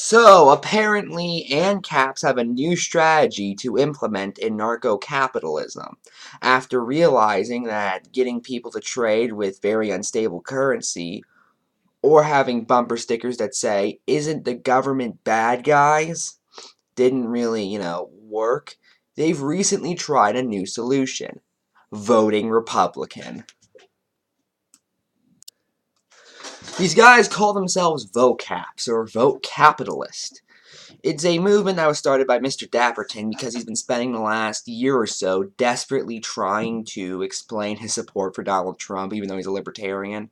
So, apparently, ANCAPs have a new strategy to implement in narco-capitalism, after realizing that getting people to trade with very unstable currency, or having bumper stickers that say, "Isn't the government bad, guys?" didn't really, work. They've recently tried a new solution: voting Republican. These guys call themselves Vocaps, or Vote Capitalist. It's a movement that was started by Mr.Dapperton because he's been spending the last year or so desperately trying to explain his support for Donald Trump, even though he's a libertarian.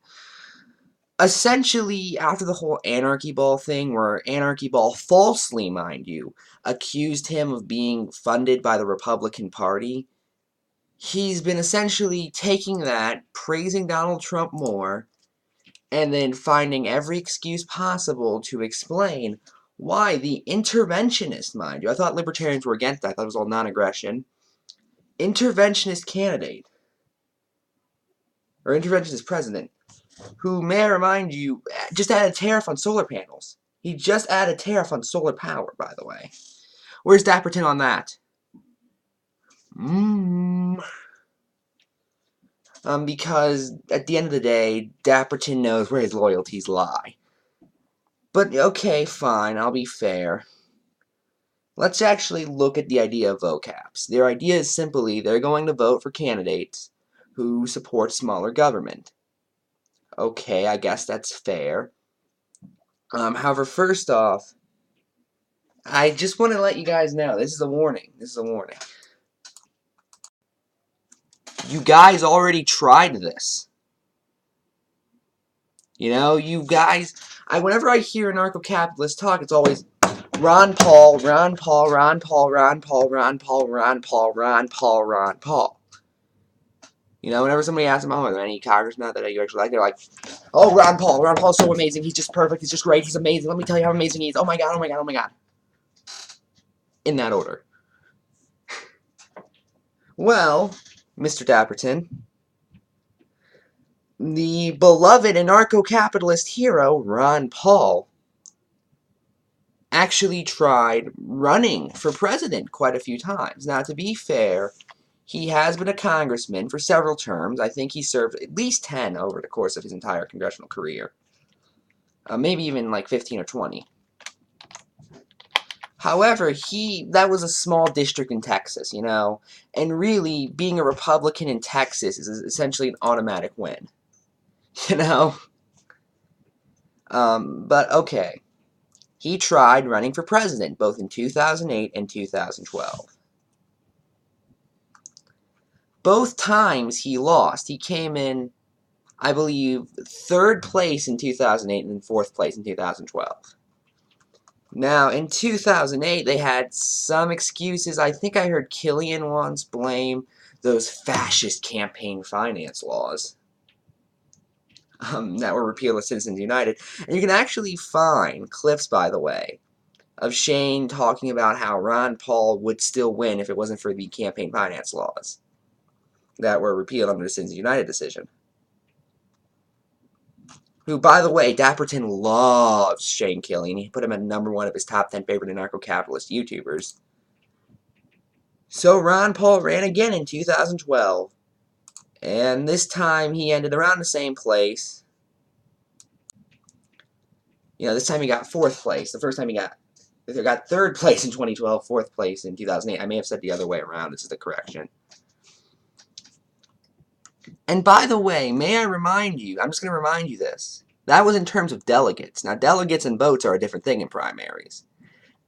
Essentially, after the whole Anarchy Ball thing, where Anarchy Ball, falsely, mind you, accused him of being funded by the Republican Party, he's been essentially taking that, praising Donald Trump more, and then finding every excuse possible to explain why the interventionist, mind you, I thought libertarians were against that, I thought it was all non-aggression, interventionist candidate, or interventionist president, who, may I remind you, just added a tariff on solar panels. He just added a tariff on solar power, by the way. Where's Dapperton on that? Because at the end of the day, Dapperton knows where his loyalties lie. But, okay, fine, I'll be fair. Let's actually look at the idea of Vocaps. Their idea is simply they're going to vote for candidates who support smaller government. Okay, I guess that's fair. However, first off, I just want to let you guys know, this is a warning. This is a warning. You guys already tried this. You guys, whenever I hear anarcho-capitalist talk, it's always Ron Paul, Ron Paul, Ron Paul, Ron Paul, Ron Paul, Ron Paul, Ron Paul, Ron Paul. Whenever somebody asks them, oh, are there any congressmen that you actually like, they're like, oh, Ron Paul's so amazing, he's just perfect, he's just great, he's amazing, let me tell you how amazing he is, oh my god, oh my god, oh my god. In that order. Well, Mr. Dapperton, the beloved anarcho-capitalist hero, Ron Paul, actually tried running for president quite a few times. Now, to be fair, he has been a congressman for several terms. I think he served at least 10 over the course of his entire congressional career. Maybe even like 15 or 20. However, that was a small district in Texas, and really, being a Republican in Texas is essentially an automatic win, But okay. He tried running for president both in 2008 and 2012. Both times he lost. He came in, I believe, 3rd place in 2008 and 4th place in 2012. Now, in 2008, they had some excuses. I think I heard Killian once blame those fascist campaign finance laws that were repealed with Citizens United. And you can actually find clips, by the way, of Shane talking about how Ron Paul would still win if it wasn't for the campaign finance laws that were repealed under the Citizens United decision. Who, by the way, Dapperton loves Shane Killian. He put him at #1 of his top 10 favorite anarcho-capitalist YouTubers. So Ron Paul ran again in 2012. And this time he ended around the same place. This time he got 4th place. The first time he got 3rd place in 2012, 4th place in 2008. I may have said the other way around. This is the correction. And by the way, may I remind you, I'm just going to remind you this. That was in terms of delegates. Now, delegates and votes are a different thing in primaries.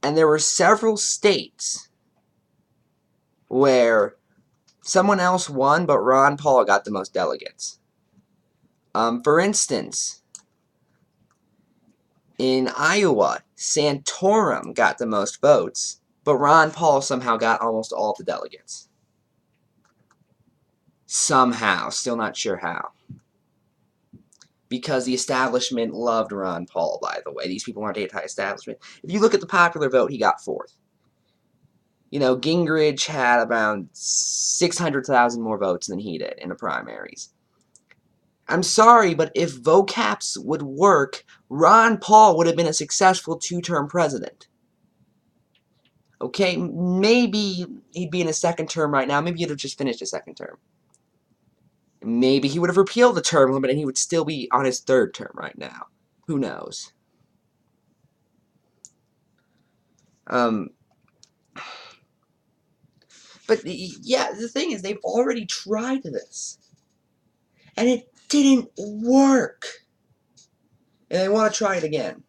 And there were several states where someone else won, but Ron Paul got the most delegates. For instance, in Iowa, Santorum got the most votes, but Ron Paul somehow got almost all the delegates. Somehow, still not sure how. Because the establishment loved Ron Paul, by the way. These people aren't anti-establishment. If you look at the popular vote, he got 4th. Gingrich had around 600,000 more votes than he did in the primaries. I'm sorry, but if Vocaps would work, Ron Paul would have been a successful two-term president. Okay, maybe he'd be in his second term right now. Maybe he'd have just finished his second term. Maybe he would have repealed the term limit and he would still be on his third term right now. Who knows? But yeah, the thing is, they've already tried this. And it didn't work. And they want to try it again.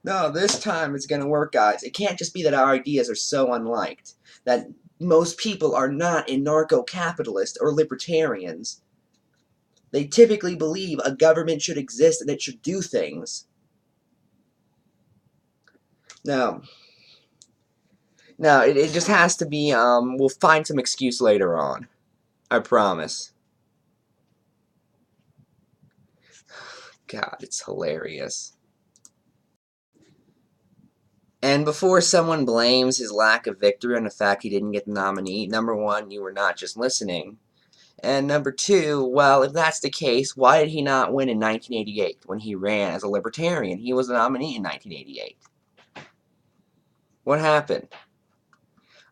No, this time it's going to work, guys. It can't just be that our ideas are so unliked. That most people are not anarcho-capitalists or libertarians. They typically believe a government should exist and it should do things. No, it just has to be, we'll find some excuse later on. I promise. God, it's hilarious. And before someone blames his lack of victory on the fact he didn't get the nominee, number one, you were not just listening. And number two, well, if that's the case, why did he not win in 1988 when he ran as a libertarian? He was the nominee in 1988. What happened?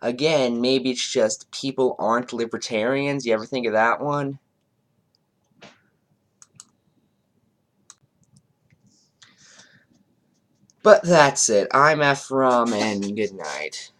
Again, maybe it's just people aren't libertarians. You ever think of that one? But that's it. I'm Ephrom, and good night.